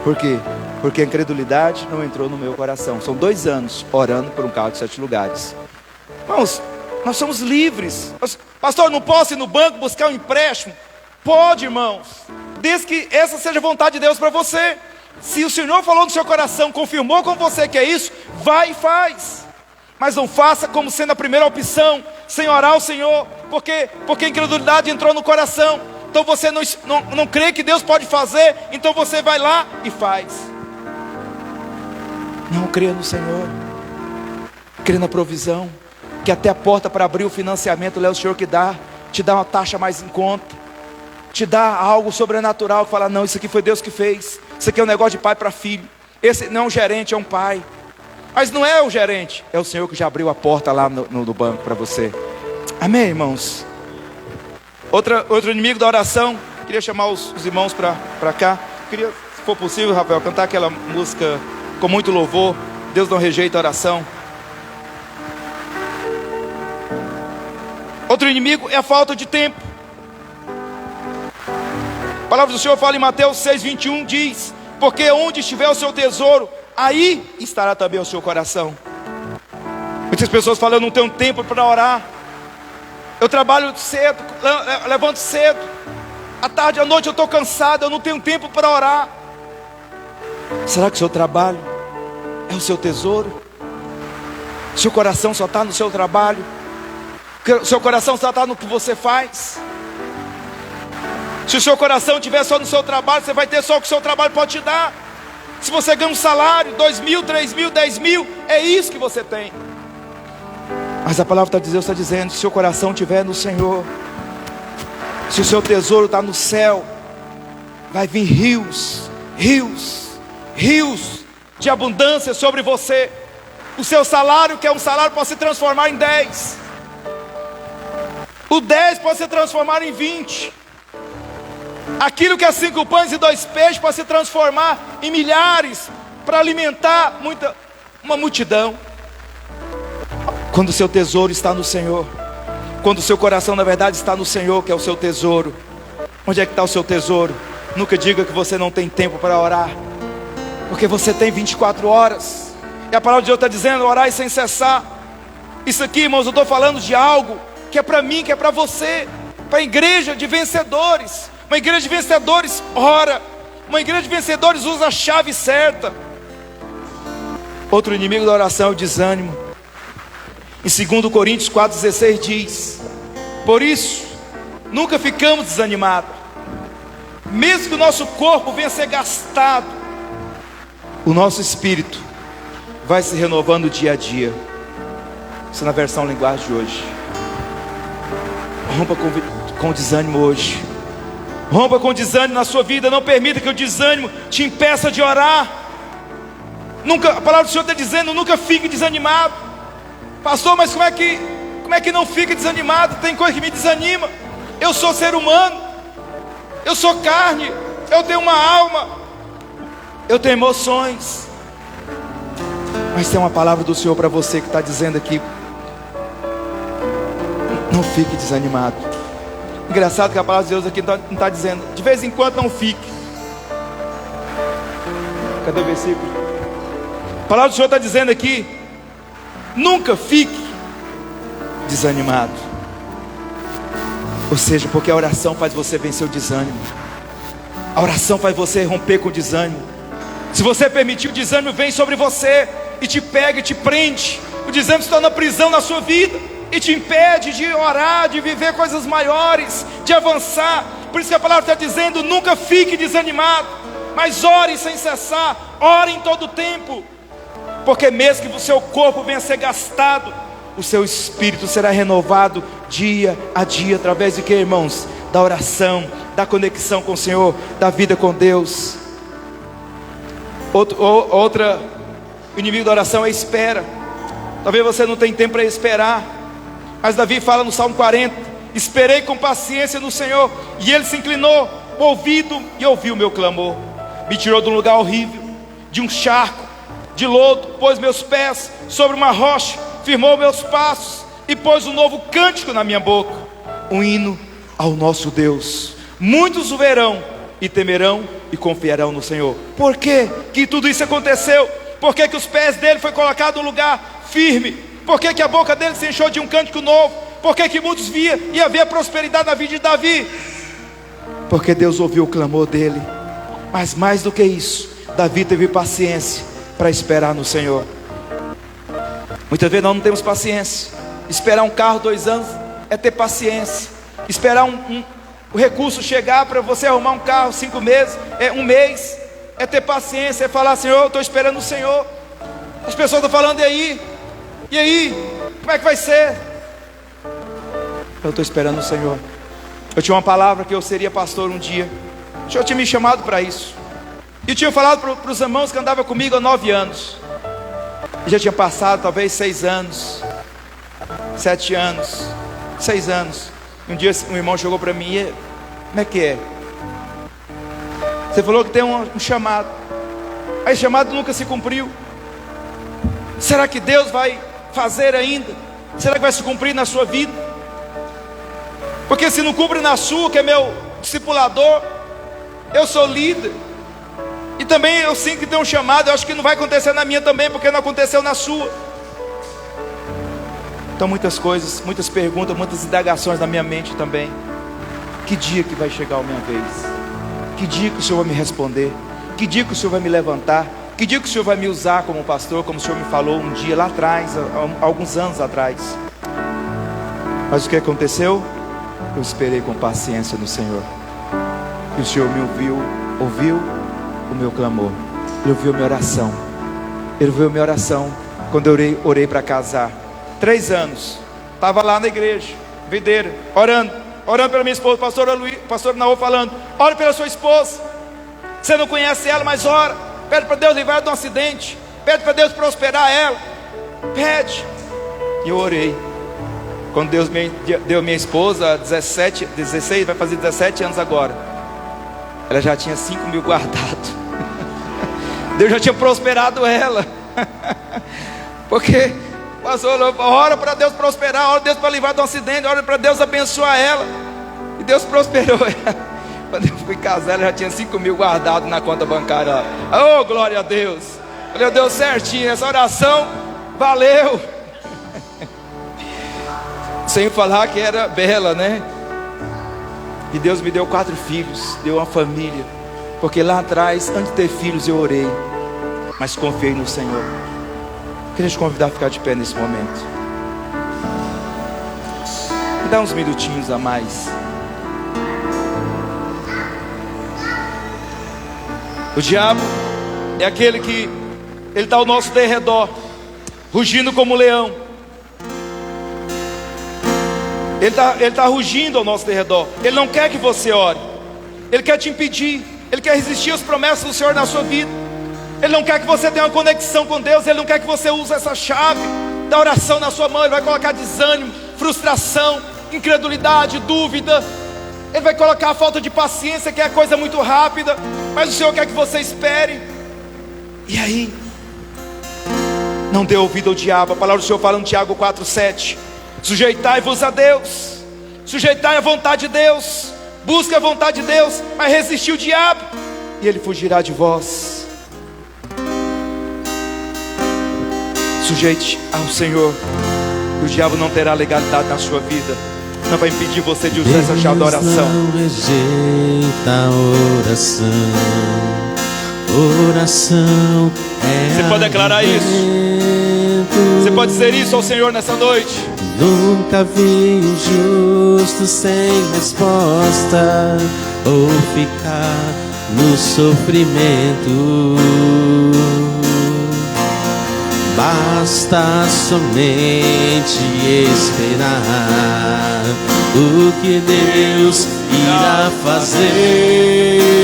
Por quê? Porque a incredulidade não entrou no meu coração. São 2 anos orando por um carro de 7 lugares. Irmãos, nós somos livres. Pastor, não posso ir no banco buscar um empréstimo? Pode, irmãos. Desde que essa seja a vontade de Deus para você. Se o Senhor falou no seu coração, confirmou com você que é isso, vai e faz. Mas não faça como sendo a primeira opção, sem orar ao Senhor, porque a incredulidade entrou no coração. Então você não crê que Deus pode fazer, então você vai lá e faz. Não creia no Senhor, crê na provisão, que até a porta para abrir o financiamento é o Senhor que dá, te dá uma taxa mais em conta, te dá algo sobrenatural, que fala, não, isso aqui foi Deus que fez, isso aqui é um negócio de pai para filho, esse não é um gerente, é um pai. Mas não é o gerente, é o Senhor que já abriu a porta lá no banco para você. Amém, irmãos? Outro inimigo da oração. Queria chamar os irmãos para cá. Queria, se for possível, Rafael, cantar aquela música com muito louvor. Deus não rejeita a oração. Outro inimigo é a falta de tempo. A palavra do Senhor fala em Mateus 6:21, diz: porque onde estiver o seu tesouro, aí estará também o seu coração. Muitas pessoas falam, eu não tenho tempo para orar. Eu trabalho cedo, levanto cedo. À tarde, à noite eu estou cansado, eu não tenho tempo para orar. Será que o seu trabalho é o seu tesouro? Seu coração só está no seu trabalho? Seu coração só está no que você faz? Se o seu coração estiver só no seu trabalho, você vai ter só o que o seu trabalho pode te dar. Se você ganha um salário, 2 mil, 3 mil, 10 mil, é isso que você tem. Mas a palavra de Deus está dizendo, se o seu coração estiver no Senhor, se o seu tesouro está no céu, vai vir rios de abundância sobre você. O seu salário, que é um salário, pode se transformar em 10. O 10 pode se transformar em 20. Aquilo que é 5 pães e 2 peixes pode se transformar em milhares, para alimentar uma multidão. Quando o seu tesouro está no Senhor, quando o seu coração na verdade está no Senhor, que é o seu tesouro. Onde é que está o seu tesouro? Nunca diga que você não tem tempo para orar, porque você tem 24 horas. E a palavra de Deus está dizendo, orai sem cessar. Isso aqui, irmãos, eu estou falando de algo que é para mim, que é para você, para a igreja de vencedores. Uma igreja de vencedores ora. Uma igreja de vencedores usa a chave certa. Outro inimigo da oração é o desânimo. Em 2 Coríntios 4,16 diz: por isso, nunca ficamos desanimados. Mesmo que o nosso corpo venha a ser gastado, o nosso espírito vai se renovando dia a dia. Isso é na versão linguagem de hoje. Rompa com o desânimo hoje. Rompa com o desânimo na sua vida. Não permita que o desânimo te impeça de orar. A palavra do Senhor está dizendo: nunca fique desanimado. Pastor, mas como é que não fica desanimado? Tem coisa que me desanima. Eu sou ser humano, eu sou carne, eu tenho uma alma, eu tenho emoções. Mas tem uma palavra do Senhor para você que está dizendo aqui: não fique desanimado. Engraçado que a palavra de Deus aqui não está dizendo de vez em quando não fique. Cadê o versículo? A palavra do Senhor está dizendo aqui: nunca fique desanimado. Ou seja, porque a oração faz você vencer o desânimo. A oração faz você romper com o desânimo. Se você permitir, o desânimo vem sobre você e te pega e te prende. O desânimo se torna prisão na sua vida e te impede de orar, de viver coisas maiores, de avançar. Por isso que a palavra está dizendo: nunca fique desanimado, mas ore sem cessar, ore em todo o tempo. Porque mesmo que o seu corpo venha a ser gastado, o seu espírito será renovado dia a dia. Através de quê, irmãos? Da oração, da conexão com o Senhor, da vida com Deus. Outra inimigo da oração é a espera. Talvez você não tenha tempo para esperar, mas Davi fala no Salmo 40: esperei com paciência no Senhor, e Ele se inclinou o ouvido e ouviu o meu clamor. Me tirou de um lugar horrível, de um charco de lodo, pôs meus pés sobre uma rocha, firmou meus passos e pôs um novo cântico na minha boca, um hino ao nosso Deus. Muitos o verão e temerão e confiarão no Senhor. Por que que tudo isso aconteceu? Por que que os pés dele foi colocado no lugar firme? Por que que a boca dele se encheu de um cântico novo? Por que que muitos via e havia prosperidade na vida de Davi? Porque Deus ouviu o clamor dele. Mas mais do que isso, Davi teve paciência para esperar no Senhor. Muitas vezes nós não temos paciência. Esperar um carro 2 anos é ter paciência. Esperar o recurso chegar para você arrumar um carro 5 meses, 1 mês, é ter paciência, é falar: Senhor, eu estou esperando o Senhor. As pessoas estão falando: e aí, como é que vai ser? Eu estou esperando o Senhor. Eu tinha uma palavra que eu seria pastor um dia. O Senhor tinha me chamado para isso. E eu tinha falado para os irmãos que andavam comigo há 9 anos. E já tinha passado talvez 6 anos, 7 anos, 6 anos. Um dia um irmão chegou para mim: e, como é que é? Você falou que tem um chamado. Aí o chamado nunca se cumpriu. Será que Deus vai fazer ainda? Será que vai se cumprir na sua vida? Porque se não cumpre na sua, que é meu discipulador, eu sou líder, e também eu sinto que tem um chamado. Eu acho que não vai acontecer na minha também, porque não aconteceu na sua. Então muitas coisas, muitas perguntas, muitas indagações na minha mente também. Que dia que vai chegar a minha vez? Que dia que o Senhor vai me responder? Que dia que o Senhor vai me levantar? Que dia que o Senhor vai me usar como pastor, como o Senhor me falou um dia lá atrás, há alguns anos atrás? Mas o que aconteceu? Eu esperei com paciência no Senhor. E o Senhor me ouviu o meu clamor. Ele ouviu a minha oração. Ele ouviu a minha oração quando eu orei para casar. 3 anos, estava lá na igreja, videira, orando pela minha esposa, pastor Naô falando: ore pela sua esposa. Você não conhece ela, mas ora. Pede para Deus livrar de um acidente. Pede para Deus prosperar ela. Pede. E eu orei. Quando Deus me deu minha esposa, 16, vai fazer 17 anos agora, ela já tinha 5 mil guardado. Deus já tinha prosperado ela. Porque pastor, ora para Deus prosperar, ora para Deus para livrar de um acidente, ora para Deus abençoar ela. E Deus prosperou ela. Quando eu fui casar, ela já tinha 5 mil guardado na conta bancária. Oh, glória a Deus. Falei: deu certinho, essa oração valeu. Sem falar que era bela, né? E Deus me deu 4 filhos, deu uma família. Porque lá atrás, antes de ter filhos, eu orei, mas confiei no Senhor. Queria te convidar a ficar de pé nesse momento. Me dá uns minutinhos a mais. O diabo é aquele que ele está ao nosso derredor, rugindo como um leão. Ele está rugindo ao nosso derredor. Ele não quer que você ore. Ele quer te impedir. Ele quer resistir às promessas do Senhor na sua vida. Ele não quer que você tenha uma conexão com Deus. Ele não quer que você use essa chave da oração na sua mão. Ele vai colocar desânimo, frustração, incredulidade, dúvida. Ele vai colocar a falta de paciência, que é a coisa muito rápida. Mas o Senhor quer que você espere. E aí, não dê ouvido ao diabo. A palavra do Senhor fala em Tiago 4:7: sujeitai-vos a Deus, sujeitai a vontade de Deus, busque a vontade de Deus, mas resistir o diabo, e ele fugirá de vós. Sujeite ao Senhor, e o diabo não terá legalidade na sua vida. Não vai impedir você de usar essa chave da oração. Não rejeita a oração. Oração é. Você pode declarar isso. Você pode dizer isso ao Senhor nessa noite. Nunca vi um justo sem resposta ou ficar no sofrimento. Basta somente esperar o que Deus irá fazer.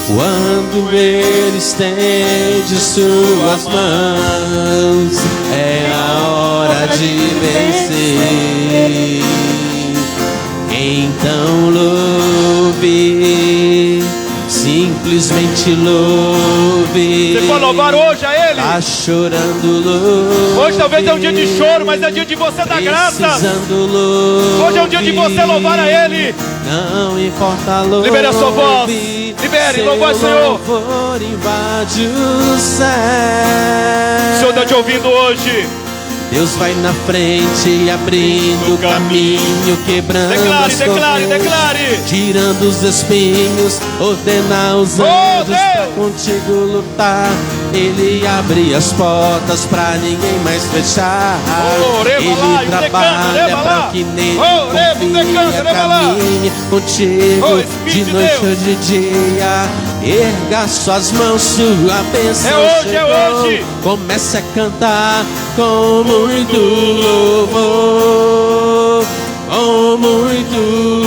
Quando Ele estende suas mãos, é a hora de vencer. Então louve, simplesmente louve. Você pode louvar hoje a Ele. Tá chorando, louve. Hoje talvez é um dia de choro, mas é dia de você dar graça. Precisando, louve. Hoje é um dia de você louvar a Ele. Não importa, louve. Libere a sua voz. Libere, louva ao Senhor. Louvor invade o céu. O Senhor está te ouvindo hoje. Deus vai na frente, abrindo o caminho, quebrando as correntes, declare. tirando os espinhos, ordena os anjos pra contigo lutar. Ele abre as portas pra ninguém mais fechar. Ele trabalha pra que nem confia, caminhe contigo de noite ou de dia. Erga suas mãos, sua bênção chegou. É hoje. Comece a cantar com muito louvor, com muito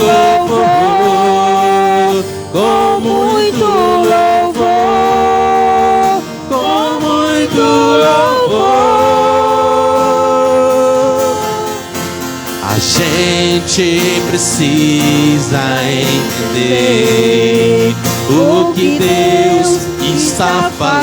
louvor, com muito louvor, com muito louvor. A gente precisa entender o que Deus está falando.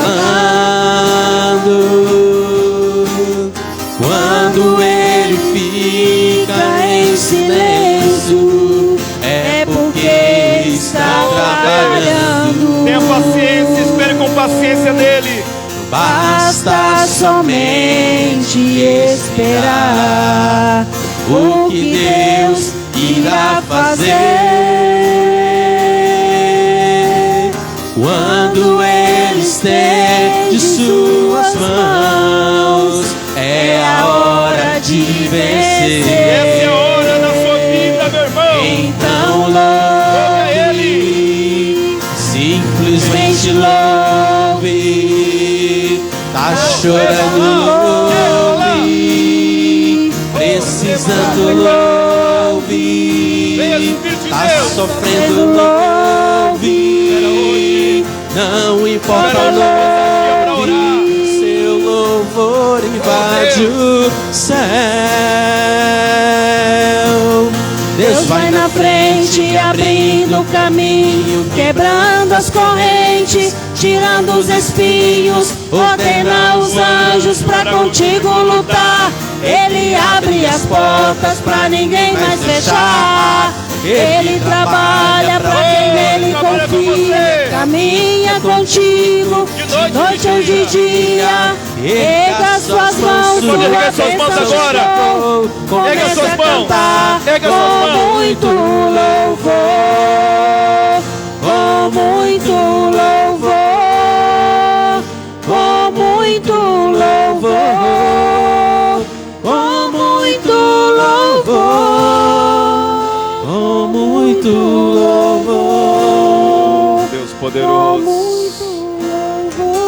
Quando Ele fica em silêncio, é porque está trabalhando. Tenha paciência, espere com paciência dele. Basta somente esperar o que Deus irá fazer. Quando Ele estende suas mãos, é a hora de vencer. Essa é a hora da sua vida, meu irmão. Então louve Ele, simplesmente louve. Tá chorando, louve. Precisando, louve. Tá sofrendo, louve. Não importa, louve. Seu louvor invade o céu. Deus vai na frente, abrindo o caminho, quebrando as correntes, tirando os espinhos, ordena os anjos pra contigo lutar. Ele abre as portas pra ninguém mais fechar. Ele trabalha pra quem nele confia, caminha contigo de noite ou de dia. Erga suas mãos, erga suas mãos agora. Erga suas mãos. Erga suas mãos. Com muito louvor, com muito louvor, com muito louvor, com muito louvor, com muito louvor. Deus poderoso.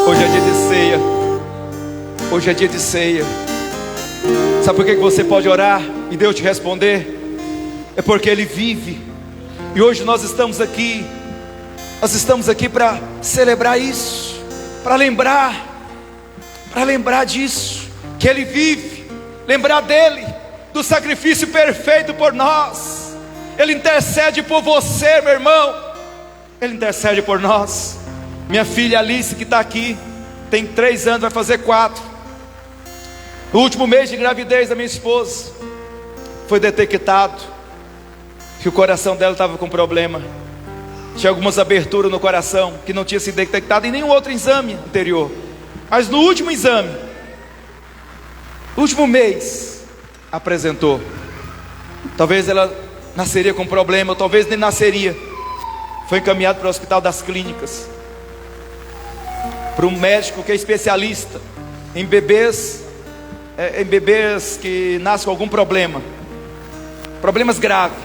Hoje é dia de ceia. Hoje é dia de ceia. Sabe por que você pode orar e Deus te responder? É porque Ele vive. E hoje nós estamos aqui Nós estamos aqui para celebrar isso, para lembrar disso, que Ele vive, lembrar dEle, do sacrifício perfeito por nós. Ele intercede por você, meu irmão, Ele intercede por nós. Minha filha Alice, que está aqui, tem 3 anos, vai fazer 4. No último mês de gravidez da minha esposa, foi detectado que o coração dela estava com problema. Tinha algumas aberturas no coração que não tinha sido detectado em nenhum outro exame anterior. Mas no último exame, no último mês, apresentou. Talvez ela nasceria com problema, ou talvez nem nasceria. Foi encaminhado para o Hospital das Clínicas, para um médico que é especialista em bebês que nascem com algum problema, problemas graves.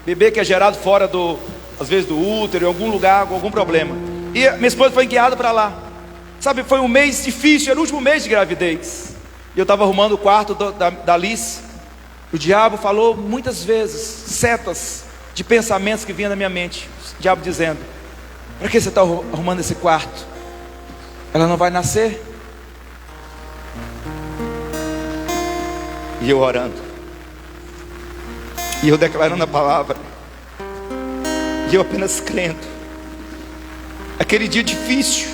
Bebê que é gerado fora às vezes do útero, em algum lugar, com algum problema. E minha esposa foi guiada para lá. Sabe, foi um mês difícil, era o último mês de gravidez. E eu estava arrumando o quarto da Alice. O diabo falou muitas vezes, setas de pensamentos que vinham na minha mente. O diabo dizendo: para que você está arrumando esse quarto? Ela não vai nascer? E eu orando, e eu declarando a palavra, e eu apenas crendo. Aquele dia difícil,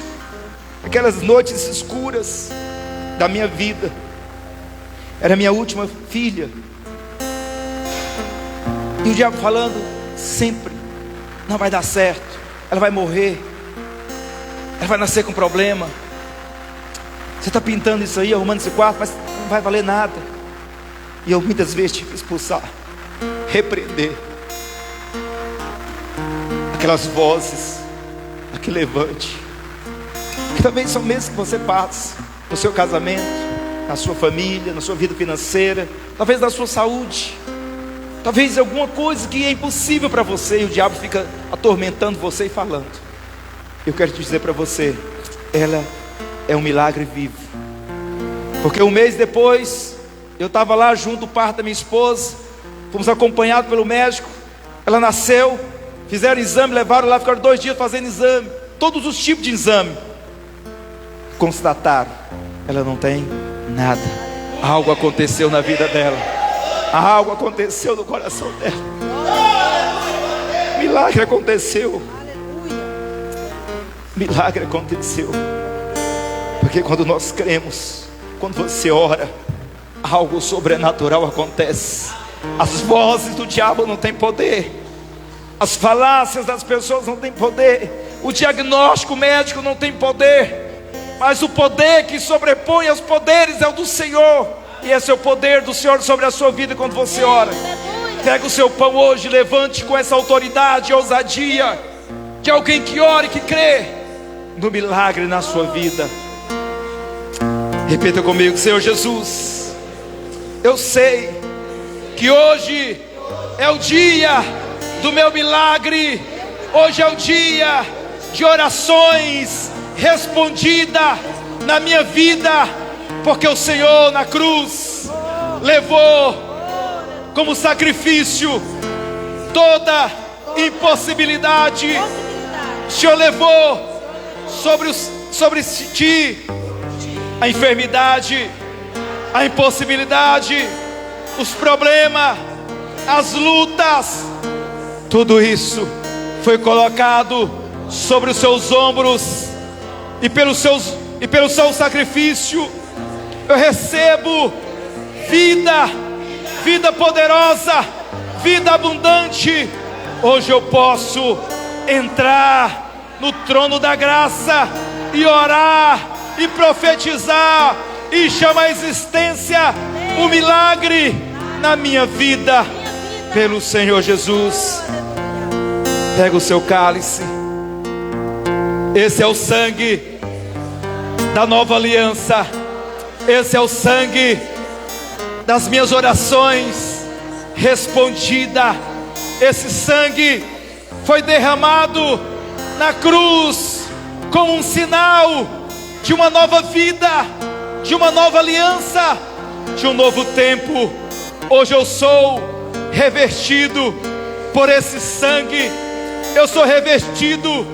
aquelas noites escuras da minha vida, era minha última filha. E o diabo falando sempre: não vai dar certo, ela vai morrer, ela vai nascer com problema. Você está pintando isso aí, arrumando esse quarto, mas não vai valer nada. E eu muitas vezes tive que expulsar, repreender aquelas vozes, aquele levante, que também são meses que você passa no seu casamento, na sua família, na sua vida financeira, talvez na sua saúde, talvez alguma coisa que é impossível para você, e o diabo fica atormentando você e falando. Eu quero te dizer para você, ela é um milagre vivo. Porque um mês depois, eu estava lá junto do parto da minha esposa, fomos acompanhados pelo médico. Ela nasceu, fizeram exame, levaram lá, ficaram 2 dias fazendo exame, todos os tipos de exame. Constataram: ela não tem nada. Algo aconteceu na vida dela, algo aconteceu no coração dela. Milagre aconteceu. Milagre aconteceu. Porque quando nós cremos, quando você ora, algo sobrenatural acontece. As vozes do diabo não têm poder, as falácias das pessoas não têm poder, o diagnóstico médico não tem poder, mas o poder que sobrepõe aos poderes é o do Senhor. E esse é o poder do Senhor sobre a sua vida quando você ora. Pega o seu pão hoje, levante com essa autoridade e ousadia de alguém que ora e que crê no milagre na sua vida. Repita comigo: Senhor Jesus, eu sei que hoje é o dia do meu milagre. Hoje é o dia de orações respondidas na minha vida, porque o Senhor na cruz levou como sacrifício toda impossibilidade. O Senhor levou sobre ti a enfermidade, a impossibilidade, os problemas, as lutas. Tudo isso foi colocado sobre os seus ombros, e pelo seu sacrifício eu recebo vida poderosa, vida abundante. Hoje eu posso entrar no trono da graça e orar e profetizar e chamar a existência o milagre na minha vida, pelo Senhor Jesus. Pega o seu cálice. Esse é o sangue da nova aliança. Esse é o sangue das minhas orações respondida. Esse sangue foi derramado na cruz como um sinal de uma nova vida, de uma nova aliança, de um novo tempo. Hoje eu sou revestido por esse sangue. Eu sou revestido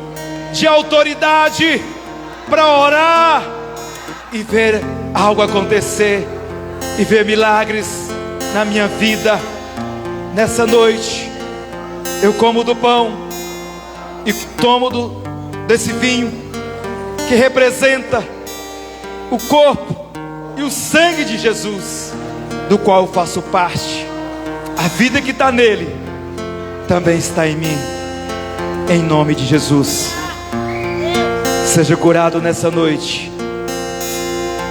de autoridade para orar e ver algo acontecer e ver milagres na minha vida. Nessa noite eu como do pão e tomo desse vinho que representa o corpo e o sangue de Jesus, do qual eu faço parte. A vida que está nele também está em mim. Em nome de Jesus. Seja curado nessa noite.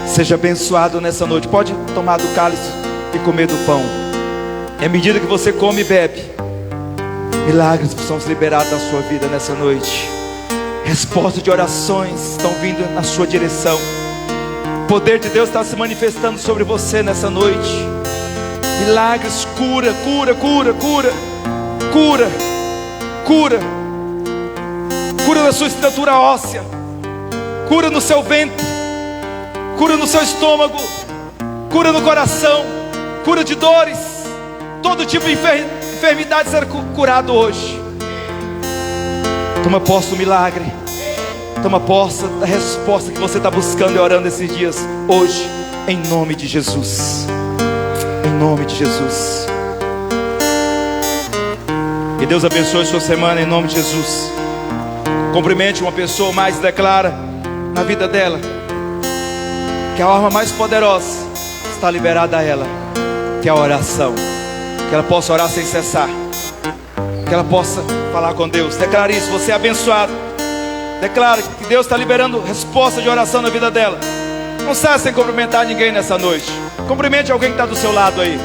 Seja abençoado nessa noite. Pode tomar do cálice e comer do pão. E à medida que você come e bebe, milagres são liberados na sua vida nessa noite. Respostas de orações estão vindo na sua direção. O poder de Deus está se manifestando sobre você nessa noite. Milagres, cura, cura, cura, cura, cura, cura. Cura na sua estrutura óssea, cura no seu ventre, cura no seu estômago, cura no coração, cura de dores. Todo tipo de enfermidade será curado hoje. Toma posse do milagre. Toma posse da resposta que você está buscando e orando esses dias. Hoje, em nome de Jesus. Em nome de Jesus. Que Deus abençoe sua semana em nome de Jesus. Cumprimente uma pessoa mais e declara na vida dela que a arma mais poderosa está liberada a ela, que é a oração. Que ela possa orar sem cessar, que ela possa falar com Deus. Declare isso, você é abençoado. Declare que Deus está liberando resposta de oração na vida dela. Não saia sem cumprimentar ninguém nessa noite. Cumprimente alguém que está do seu lado aí.